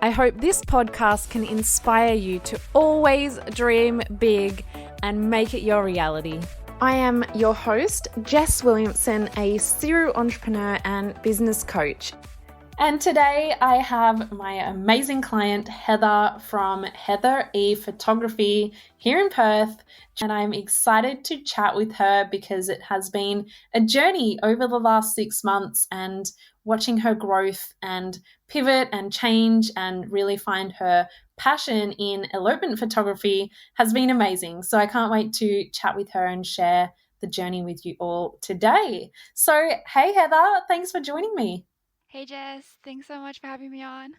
I hope this podcast can inspire you to always dream big and make it your reality. I am your host, Jess Williamson, a serial entrepreneur and business coach. And today I have my amazing client, Heather from Heather E Photography here in Perth. And I'm excited to chat with her because it has been a journey over the last 6 months, and watching her growth and pivot and change and really find her passion in elopement photography has been amazing. So I can't wait to chat with her and share the journey with you all today. So, hey Heather, thanks for joining me. Hey Jess, thanks so much for having me on.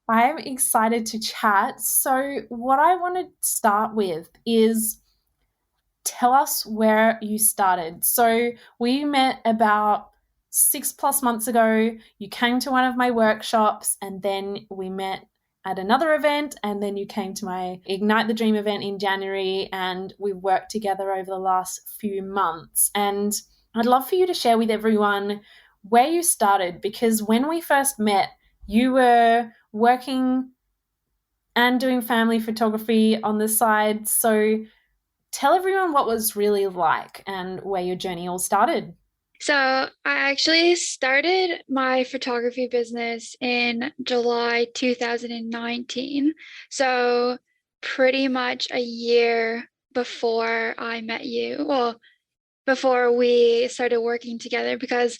I'm excited to chat. So what I want to start with is tell us where you started. So we met about 6+ months ago. You came to one of my workshops, and then we met at another event, and then you came to my Ignite the Dream event in January, and we worked together over the last few months. And I'd love for you to share with everyone where you started, because when we first met, you were working and doing family photography on the side. So tell everyone what was really like and where your journey all started. So I actually started my photography business in July 2019. So pretty much a year before I met you. Well, before we started working together, because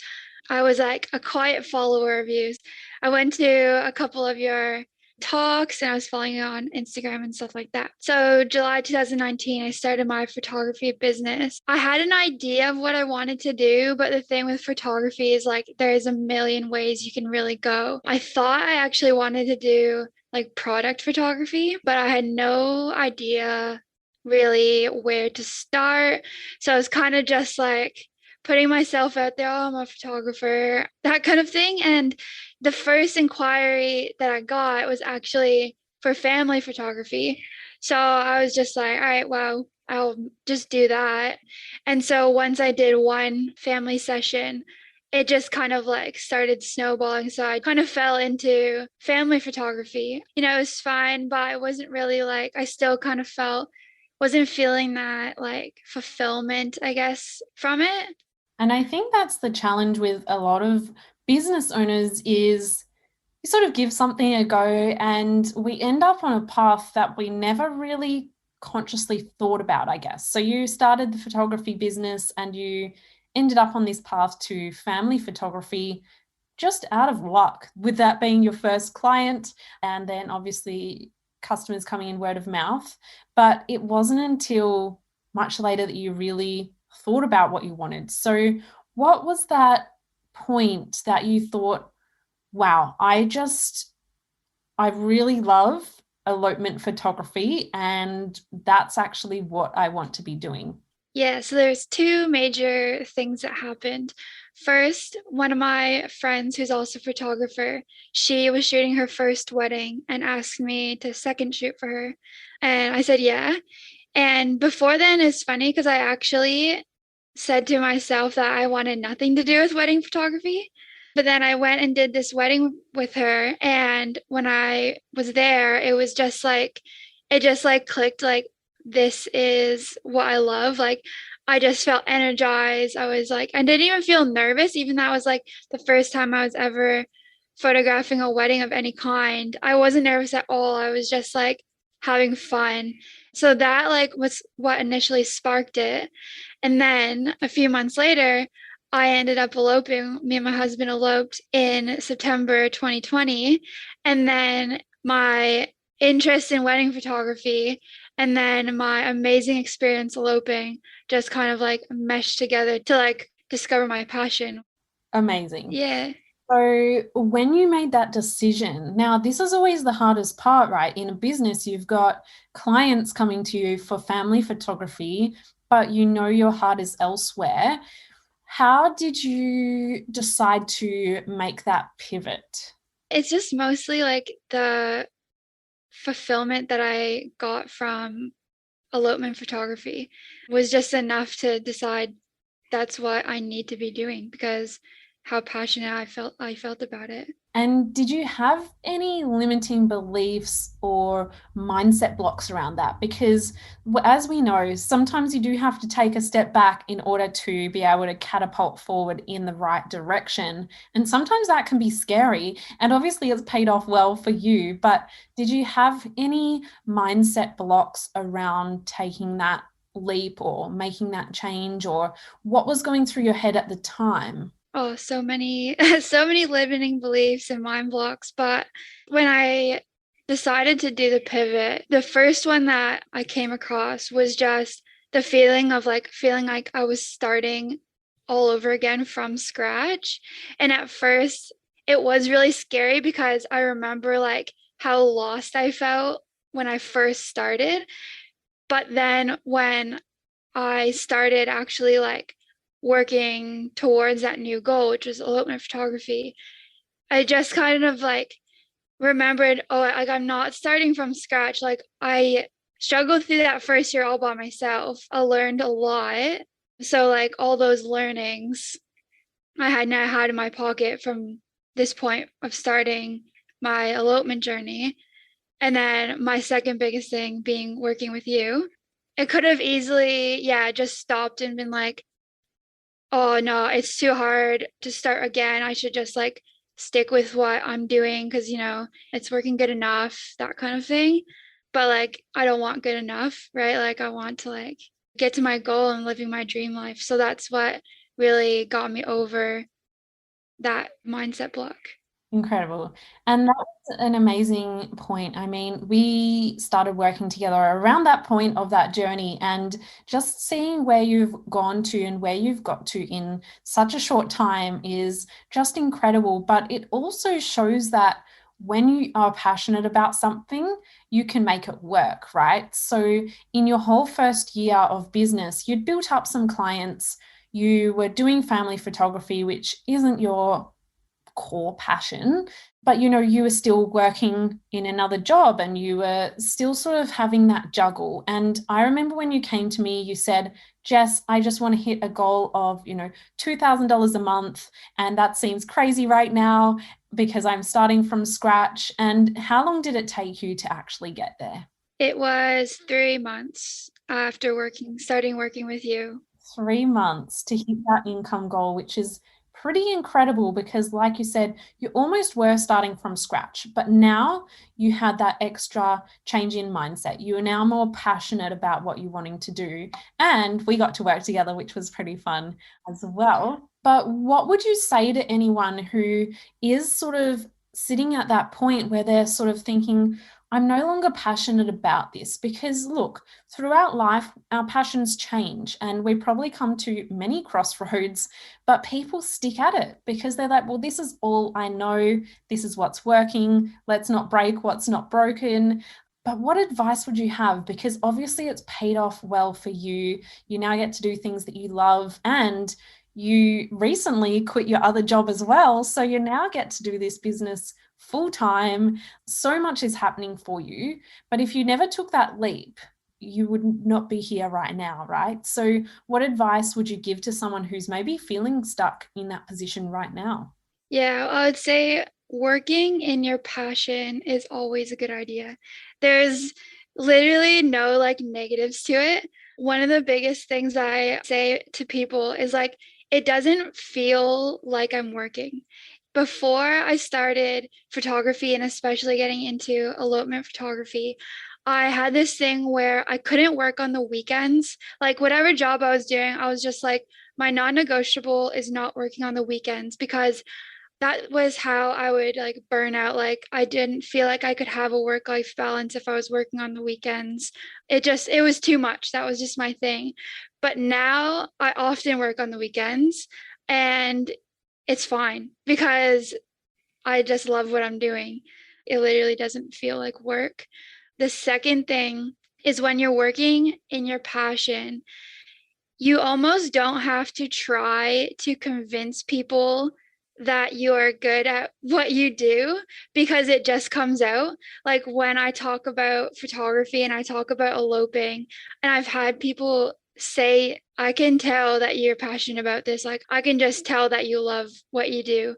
I was like a quiet follower of you. I went to a couple of your talks and I was following you on Instagram and stuff like that. So July 2019, I started my photography business. I had an idea of what I wanted to do, but the thing with photography is like there's a million ways you can really go. I thought I actually wanted to do like product photography, but I had no idea really where to start. So I was kind of just like putting myself out there, oh, I'm a photographer, that kind of thing. And the first inquiry that I got was actually for family photography. So I was just like, all right, well, I'll just do that. And so once I did one family session, it just kind of like started snowballing. So I kind of fell into family photography. You know, it was fine, but it wasn't really like, I still kind of wasn't feeling that like fulfillment, I guess, from it. And I think that's the challenge with a lot of business owners is you sort of give something a go and we end up on a path that we never really consciously thought about, I guess. So you started the photography business and you ended up on this path to family photography just out of luck, with that being your first client, and then obviously customers coming in word of mouth. But it wasn't until much later that you really thought about what you wanted. So what was that point that you thought, wow, I really love elopement photography and that's actually what I want to be doing? Yeah, so there's two major things that happened. First, one of my friends who's also a photographer, she was shooting her first wedding and asked me to second shoot for her. And I said, yeah. And before then, it's funny because I actually said to myself that I wanted nothing to do with wedding photography. But then I went and did this wedding with her. And when I was there, it was just like, it just like clicked like, this is what I love. Like, I just felt energized. I was like, I didn't even feel nervous, even that was like the first time I was ever photographing a wedding of any kind. I wasn't nervous at all. I was just like having fun. So that like was what initially sparked it. And then a few months later, I ended up eloping. Me and my husband eloped in September 2020. And then my interest in wedding photography and then my amazing experience eloping just kind of like meshed together to like discover my passion. Amazing. Yeah. So when you made that decision, now this is always the hardest part, right? In a business, you've got clients coming to you for family photography, but you know your heart is elsewhere. How did you decide to make that pivot? It's just mostly like the fulfillment that I got from elopement photography was just enough to decide that's what I need to be doing because how passionate I felt about it. And did you have any limiting beliefs or mindset blocks around that? Because as we know, sometimes you do have to take a step back in order to be able to catapult forward in the right direction. And sometimes that can be scary. And obviously, it's paid off well for you. But did you have any mindset blocks around taking that leap or making that change, or what was going through your head at the time? Oh, so many, so many limiting beliefs and mind blocks. But when I decided to do the pivot, the first one that I came across was just the feeling of like feeling like I was starting all over again from scratch. And at first, it was really scary because I remember like how lost I felt when I first started. But then when I started actually like working towards that new goal, which was elopement photography, I just kind of like remembered, oh, like I'm not starting from scratch. Like I struggled through that first year all by myself. I learned a lot. So like all those learnings I had now had in my pocket from this point of starting my elopement journey. And then my second biggest thing being working with you. It could have easily, yeah, just stopped and been like, oh no, it's too hard to start again. I should just like stick with what I'm doing because, it's working good enough, that kind of thing. But like, I don't want good enough, right? Like, I want to like get to my goal and living my dream life. So that's what really got me over that mindset block. Incredible. And that was an amazing point. I mean, we started working together around that point of that journey, and just seeing where you've gone to and where you've got to in such a short time is just incredible. But it also shows that when you are passionate about something, you can make it work, right? So, in your whole first year of business, you'd built up some clients, you were doing family photography, which isn't your core passion, but you were still working in another job and you were still sort of having that juggle. And I remember when you came to me, you said, Jess, I just want to hit a goal of $2,000 a month, and that seems crazy right now because I'm starting from scratch. And how long did it take you to actually get there? It was 3 months after starting working with you. 3 months to hit that income goal, which is pretty incredible because, like you said, you almost were starting from scratch, but now you had that extra change in mindset. You are now more passionate about what you're wanting to do. And we got to work together, which was pretty fun as well. But what would you say to anyone who is sort of sitting at that point where they're sort of thinking, I'm no longer passionate about this? Because look, throughout life, our passions change and we probably come to many crossroads, but people stick at it because they're like, well, this is all I know. This is what's working. Let's not break what's not broken. But what advice would you have? Because obviously it's paid off well for you. You now get to do things that you love, and you recently quit your other job as well. So you now get to do this business full time. So much is happening for you. But if you never took that leap, you would not be here right now, right? So, what advice would you give to someone who's maybe feeling stuck in that position right now? Yeah, I would say working in your passion is always a good idea. There's literally no like negatives to it. One of the biggest things I say to people is like, it doesn't feel like I'm working. Before I started photography and especially getting into elopement photography, I had this thing where I couldn't work on the weekends. Like, whatever job I was doing, I was just like, my non-negotiable is not working on the weekends because that was how I would like burn out. Like, I didn't feel like I could have a work-life balance if I was working on the weekends. It was too much. That was just my thing. But now I often work on the weekends and it's fine because I just love what I'm doing. It literally doesn't feel like work. The second thing is when you're working in your passion, you almost don't have to try to convince people that you're good at what you do because it just comes out. Like when I talk about photography and I talk about eloping, and I've had people say, I can tell that you're passionate about this. Like, I can just tell that you love what you do.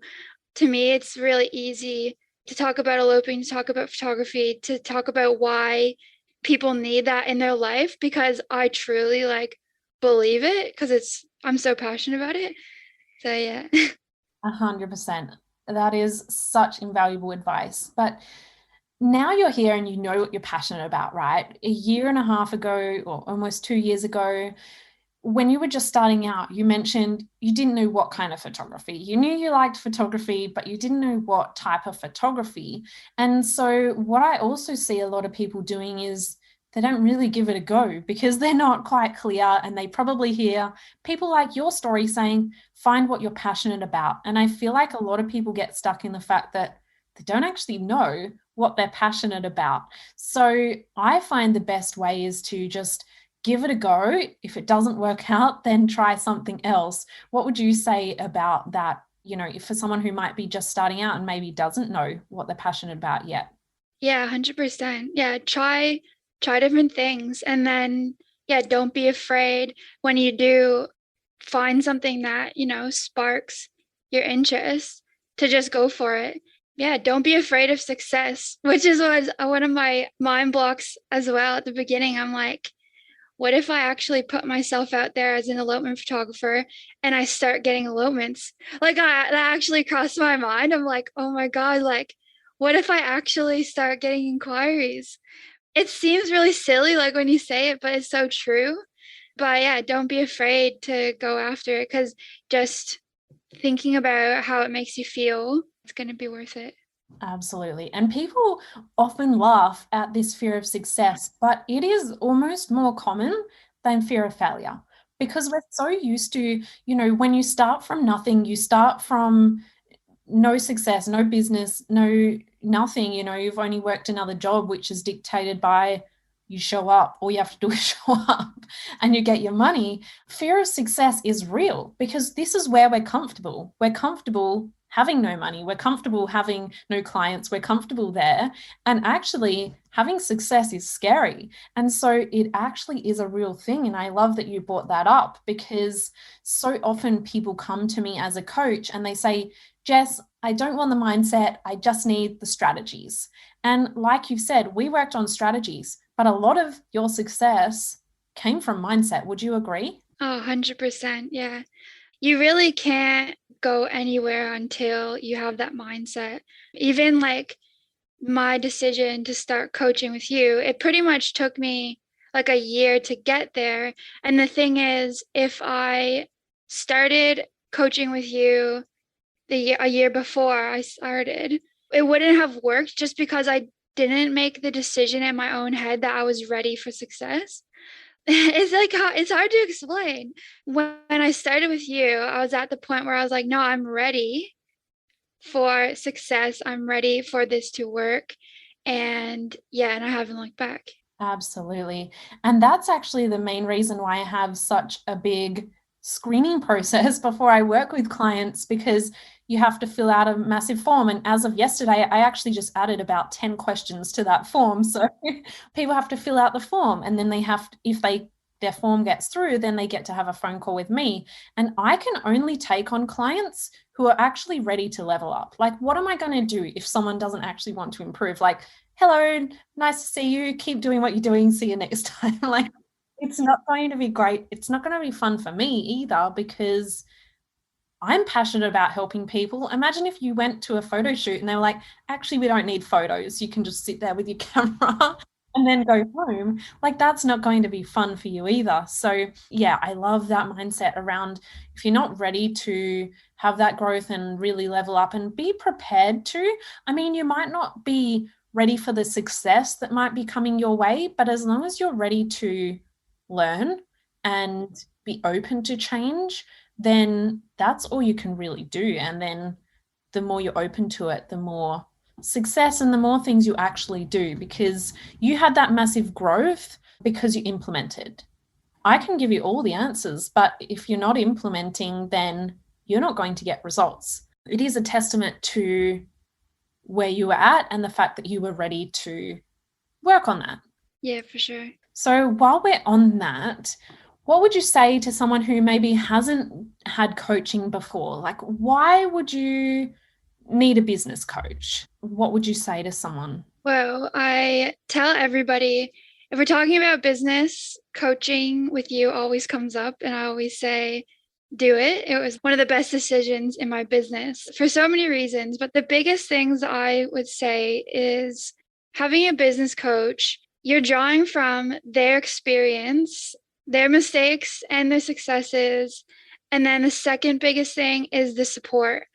to me, it's really easy to talk about eloping, to talk about photography, to talk about why people need that in their life because I truly like believe it because I'm so passionate about it. So yeah. 100%. That is such invaluable advice. But now you're here and you know what you're passionate about, right? A year and a half ago, or almost 2 years ago, when you were just starting out, you mentioned you didn't know what kind of photography. You knew you liked photography, but you didn't know what type of photography. And so, what I also see a lot of people doing is they don't really give it a go because they're not quite clear. And they probably hear people like your story saying, find what you're passionate about. And I feel like a lot of people get stuck in the fact that they don't actually know what they're passionate about. So, I find the best way is to just give it a go. If it doesn't work out, then try something else. What would you say about that? You know, if for someone who might be just starting out and maybe doesn't know what they're passionate about yet. Yeah, 100%. Yeah, try different things and then yeah, don't be afraid when you do find something that, sparks your interest to just go for it. Yeah, don't be afraid of success, which was one of my mind blocks as well at the beginning. I'm like, what if I actually put myself out there as an elopement photographer and I start getting elopements? Like that actually crossed my mind. I'm like, oh my God, like, what if I actually start getting inquiries? It seems really silly, like when you say it, but it's so true. But yeah, don't be afraid to go after it because just thinking about how it makes you feel, it's going to be worth it. Absolutely. And people often laugh at this fear of success, but it is almost more common than fear of failure because we're so used to, when you start from nothing, you start from no success, no business, no nothing, you've only worked another job, which is dictated by you show up. All you have to do is show up and you get your money. Fear of success is real because this is where we're comfortable. We're comfortable having no money. We're comfortable having no clients. We're comfortable there. And actually, having success is scary. And so it actually is a real thing. And I love that you brought that up because so often people come to me as a coach and they say, Jess, I don't want the mindset. I just need the strategies. And like you've said, we worked on strategies, but a lot of your success came from mindset. Would you agree? Oh, 100%. Yeah. You really can't go anywhere until you have that mindset. Even like my decision to start coaching with you, it pretty much took me like a year to get there. And the thing is, if I started coaching with you a year before I started, it wouldn't have worked just because I didn't make the decision in my own head that I was ready for success. It's like it's hard to explain. When I started with you, I was at the point where I was like, no, I'm ready for success. I'm ready for this to work. And yeah, and I haven't looked back. Absolutely. And that's actually the main reason why I have such a big screening process before I work with clients because you have to fill out a massive form. And as of yesterday, I actually just added about 10 questions to that form. So people have to fill out the form and then they have, if their form gets through, then they get to have a phone call with me. And I can only take on clients who are actually ready to level up. Like, what am I going to do if someone doesn't actually want to improve? Like, hello, nice to see you. Keep doing what you're doing. See you next time. Like, it's not going to be great. It's not going to be fun for me either because I'm passionate about helping people. Imagine if you went to a photo shoot and they were like, actually, we don't need photos. You can just sit there with your camera and then go home. Like, that's not going to be fun for you either. So, yeah, I love that mindset around if you're not ready to have that growth and really level up and be prepared to. I mean, you might not be ready for the success that might be coming your way, but as long as you're ready to learn and be open to change, then that's all you can really do. And then the more you're open to it, the more success and the more things you actually do because you had that massive growth because you implemented. I can give you all the answers, but if you're not implementing, then you're not going to get results. It is a testament to where you were at and the fact that you were ready to work on that. Yeah, for sure. So while we're on that, what would you say to someone who maybe hasn't had coaching before? Like, why would you need a business coach, what would you say to someone? Well, I tell everybody if we're talking about business, coaching with you always comes up, and I always say, do it. It was one of the best decisions in my business for so many reasons. But the biggest things I would say is having a business coach, you're drawing from their experience, their mistakes, and their successes. And then the second biggest thing is the support.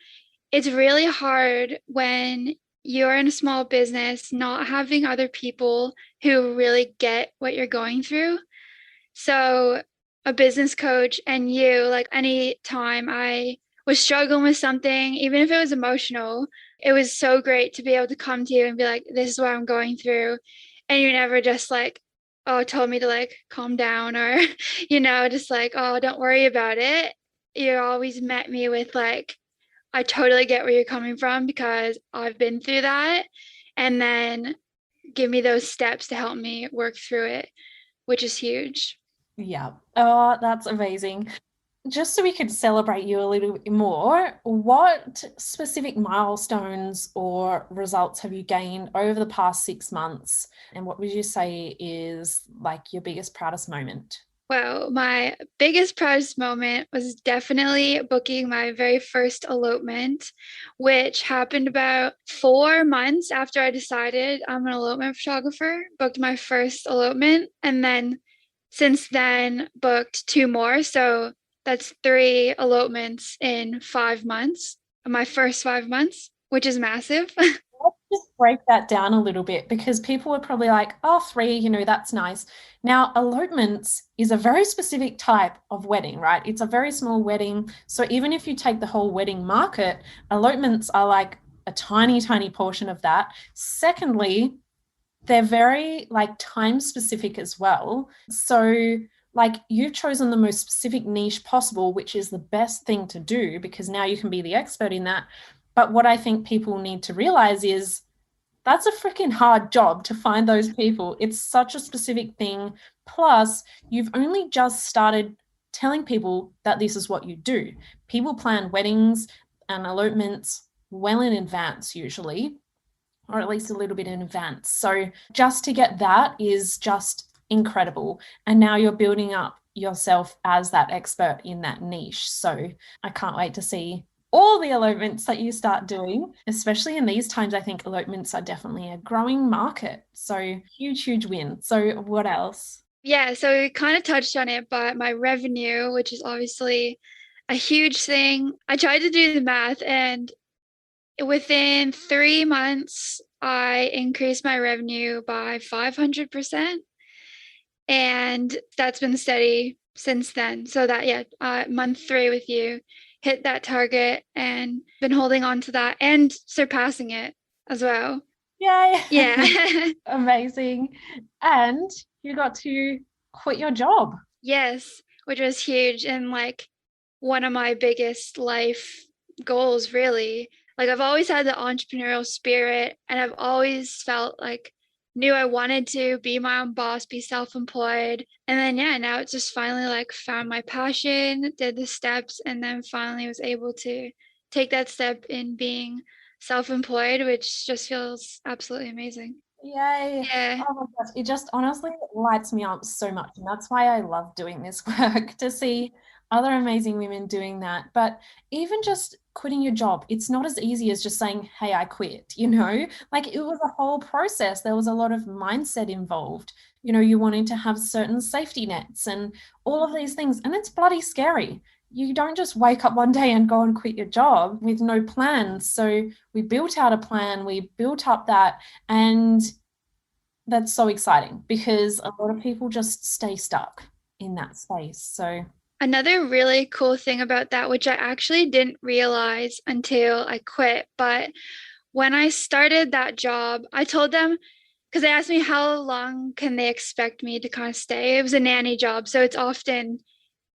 It's really hard when you're in a small business, not having other people who really get what you're going through. So, a business coach and you, like any time I was struggling with something, even if it was emotional, it was so great to be able to come to you and be like, this is what I'm going through. And you never just like, oh, told me to like calm down or, just like, oh, don't worry about it. You always met me with like, I totally get where you're coming from because I've been through that. And then give me those steps to help me work through it, which is huge. Yeah. Oh, that's amazing. Just so we could celebrate you a little bit more, what specific milestones or results have you gained over the past 6 months? And what would you say is like your biggest, proudest moment? Well, my biggest proudest moment was definitely booking my very first elopement, which happened about 4 months after I decided I'm an elopement photographer, booked my first elopement, and then since then booked two more. So that's three elopements in 5 months, my first 5 months, which is massive. Let's just break that down a little bit because people are probably like, oh, three, that's nice. Now, elopements is a very specific type of wedding, right? It's a very small wedding. So even if you take the whole wedding market, elopements are like a tiny, tiny portion of that. Secondly, they're very like time specific as well. So like you've chosen the most specific niche possible, which is the best thing to do because now you can be the expert in that. But what I think people need to realize is that's a freaking hard job to find those people. It's such a specific thing. Plus, you've only just started telling people that this is what you do. People plan weddings and elopements well in advance, usually, or at least a little bit in advance. So just to get that is just incredible. And now you're building up yourself as that expert in that niche. So I can't wait to see all the elopements that you start doing, especially in these times. I think elopements are definitely a growing market. So huge, huge win. So what else? Yeah, so we kind of touched on it, but my revenue, which is obviously a huge thing, I tried to do the math and within 3 months, I increased my revenue by 500%. And that's been steady since then. So that, yeah, month three with you hit that target and been holding on to that and surpassing it as well. Yay. Yeah. Amazing. And you got to quit your job. Yes, which was huge and like one of my biggest life goals, really. Like I've always had the entrepreneurial spirit and I've always felt like knew I wanted to be my own boss, be self-employed. And then yeah, now it's just finally like found my passion, did the steps, and then finally was able to take that step in being self-employed, which just feels absolutely amazing. Yay. Yeah. Oh my gosh. It just honestly lights me up so much. And that's why I love doing this work to see other amazing women doing that. But even just quitting your job, it's not as easy as just saying, hey, I quit, Like it was a whole process. There was a lot of mindset involved. You wanting to have certain safety nets and all of these things. And it's bloody scary. You don't just wake up one day and go and quit your job with no plans. So we built out a plan, we built up that, and that's so exciting because a lot of people just stay stuck in that space. So, Another really cool thing about that, which I actually didn't realize until I quit, but when I started that job, I told them because they asked me how long can they expect me to kind of stay. It was a nanny job, so it's often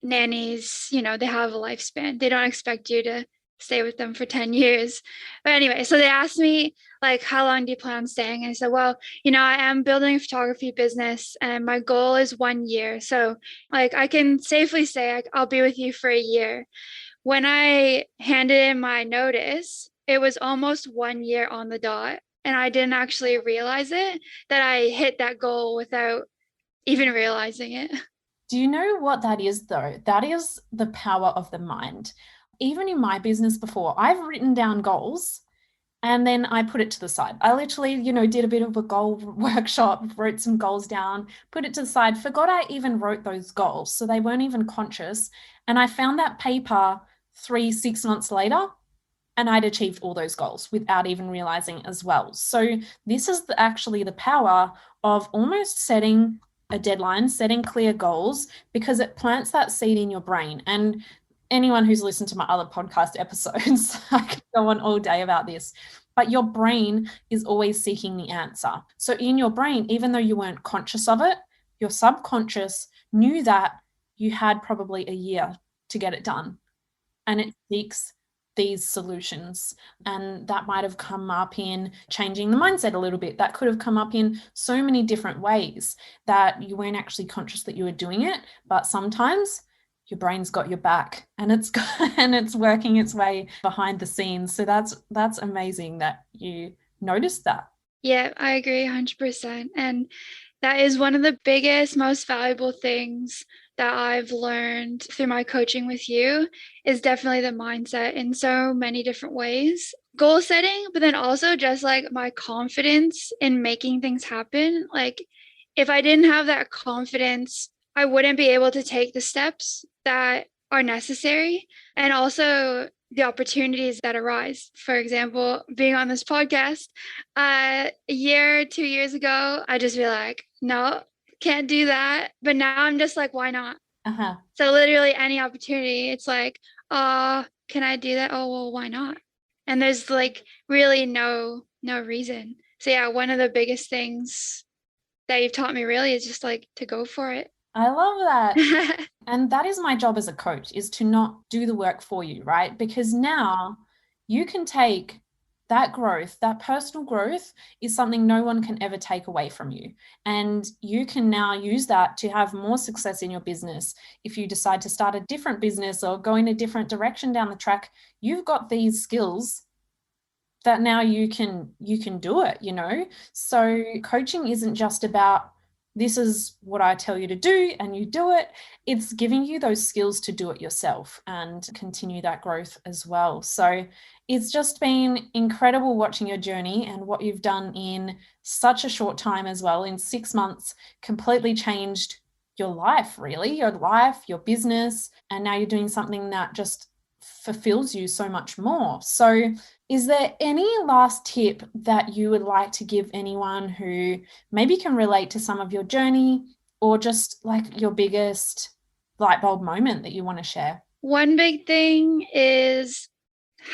nannies, they have a lifespan. They don't expect you to stay with them for 10 years. But anyway, so they asked me, like, how long do you plan on staying? And I said, well, I am building a photography business and my goal is 1 year. So, like, I can safely say I'll be with you for a year. When I handed in my notice, it was almost 1 year on the dot. And I didn't actually realize it, that I hit that goal without even realizing it. Do you know what that is, though? That is the power of the mind. Even in my business before, I've written down goals and then I put it to the side. I literally, did a bit of a goal workshop, wrote some goals down, put it to the side, forgot I even wrote those goals. So they weren't even conscious. And I found that paper 6 months later, and I'd achieved all those goals without even realizing as well. So this is actually the power of almost setting a deadline, setting clear goals, because it plants that seed in your brain. And anyone who's listened to my other podcast episodes, I could go on all day about this, but your brain is always seeking the answer. So in your brain, even though you weren't conscious of it, your subconscious knew that you had probably a year to get it done. And it seeks these solutions. And that might have come up in changing the mindset a little bit. That could have come up in so many different ways that you weren't actually conscious that you were doing it. But sometimes your brain's got your back and it's working its way behind the scenes. So that's amazing that you noticed that. Yeah, I agree 100%. And that is one of the biggest, most valuable things that I've learned through my coaching with you, is definitely the mindset in so many different ways. Goal setting, but then also just like my confidence in making things happen. Like if I didn't have that confidence, I wouldn't be able to take the steps that are necessary. And also the opportunities that arise. For example, being on this podcast, a year, 2 years ago, I just be like, no, can't do that. But now I'm just like, why not? So literally any opportunity, it's like, can I do that? Oh, well, why not? And there's like really no reason. So yeah, one of the biggest things that you've taught me really is just like to go for it. I love that. And that is my job as a coach, is to not do the work for you, right? Because now you can take that growth, that personal growth is something no one can ever take away from you. And you can now use that to have more success in your business. If you decide to start a different business or go in a different direction down the track, you've got these skills that now you can do it. So coaching isn't just about, this is what I tell you to do and you do it. It's giving you those skills to do it yourself and continue that growth as well. So it's just been incredible watching your journey and what you've done in such a short time as well. In 6 months, completely changed your life, really, your business. And now you're doing something that just fulfills you so much more. So is there any last tip that you would like to give anyone who maybe can relate to some of your journey, or just like your biggest light bulb moment that you want to share? One big thing is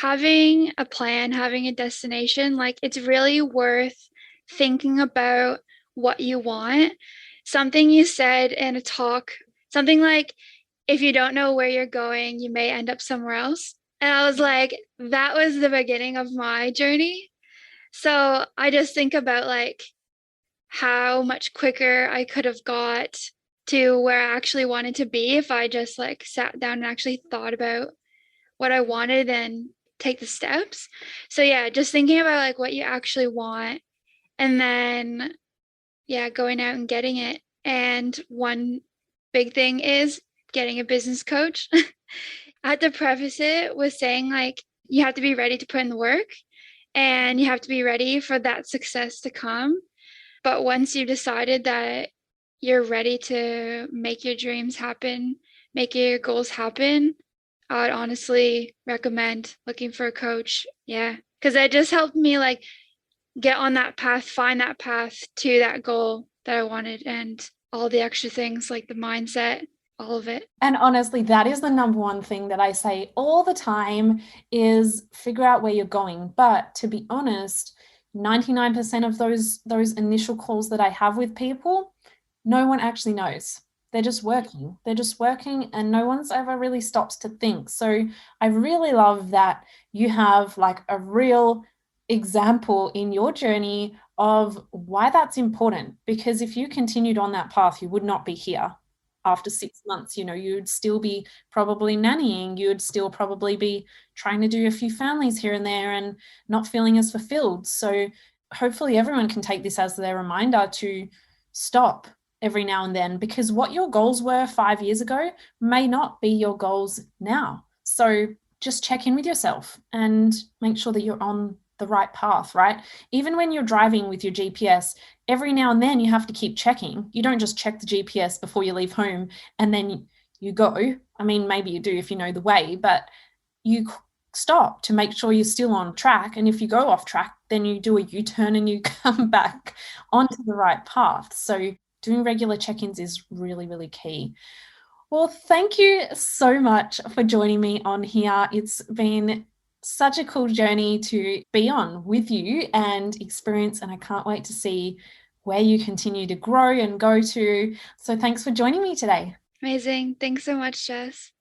having a plan, having a destination. Like it's really worth thinking about what you want. Something you said in a talk, something like, if you don't know where you're going, you may end up somewhere else. And I was like, that was the beginning of my journey. So I just think about like how much quicker I could have got to where I actually wanted to be if I just like sat down and actually thought about what I wanted and take the steps. So yeah, just thinking about like what you actually want, and then yeah, going out and getting it. And one big thing is getting a business coach. I had to preface it with saying like you have to be ready to put in the work and you have to be ready for that success to come. But once you've decided that you're ready to make your dreams happen, make your goals happen, I would honestly recommend looking for a coach. Yeah. Because it just helped me like get on that path, find that path to that goal that I wanted, and all the extra things like the mindset, all of it. And honestly, that is the number one thing that I say all the time, is figure out where you're going. But to be honest, 99% of those initial calls that I have with people, no one actually knows. They're just working. And no one's ever really stopped to think. So I really love that you have like a real example in your journey of why that's important. Because if you continued on that path, you would not be here. after 6 months, you'd still be probably nannying, you'd still probably be trying to do a few families here and there and not feeling as fulfilled. So hopefully everyone can take this as their reminder to stop every now and then, because what your goals were 5 years ago may not be your goals now. So just check in with yourself and make sure that you're on the right path, right? Even when you're driving with your GPS, every now and then you have to keep checking. You don't just check the GPS before you leave home and then you go. I mean, maybe you do if you know the way, but you stop to make sure you're still on track. And if you go off track, then you do a U-turn and you come back onto the right path. So doing regular check-ins is really, really key. Well, thank you so much for joining me on here. It's been such a cool journey to be on with you and experience, and I can't wait to see where you continue to grow and go to. So thanks for joining me today. Amazing. Thanks so much, Jess.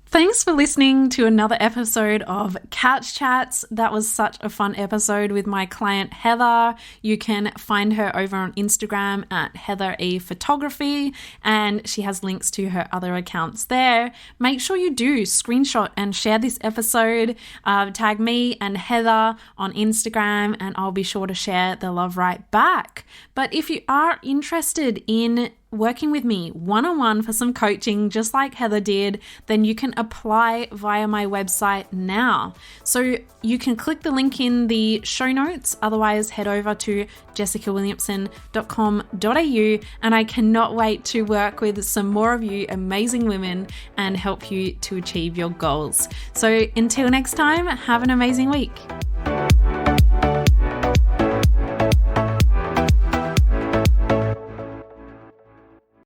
Thanks for listening to another episode of Couch Chats. That was such a fun episode with my client Heather. You can find her over on Instagram at Heather E Photography, and she has links to her other accounts there. Make sure you do screenshot and share this episode. Tag me and Heather on Instagram, and I'll be sure to share the love right back. But if you are interested in working with me one-on-one for some coaching, just like Heather did, then you can apply via my website now. So you can click the link in the show notes. Otherwise, head over to jessicawilliamson.com.au, and I cannot wait to work with some more of you amazing women and help you to achieve your goals. So until next time, have an amazing week.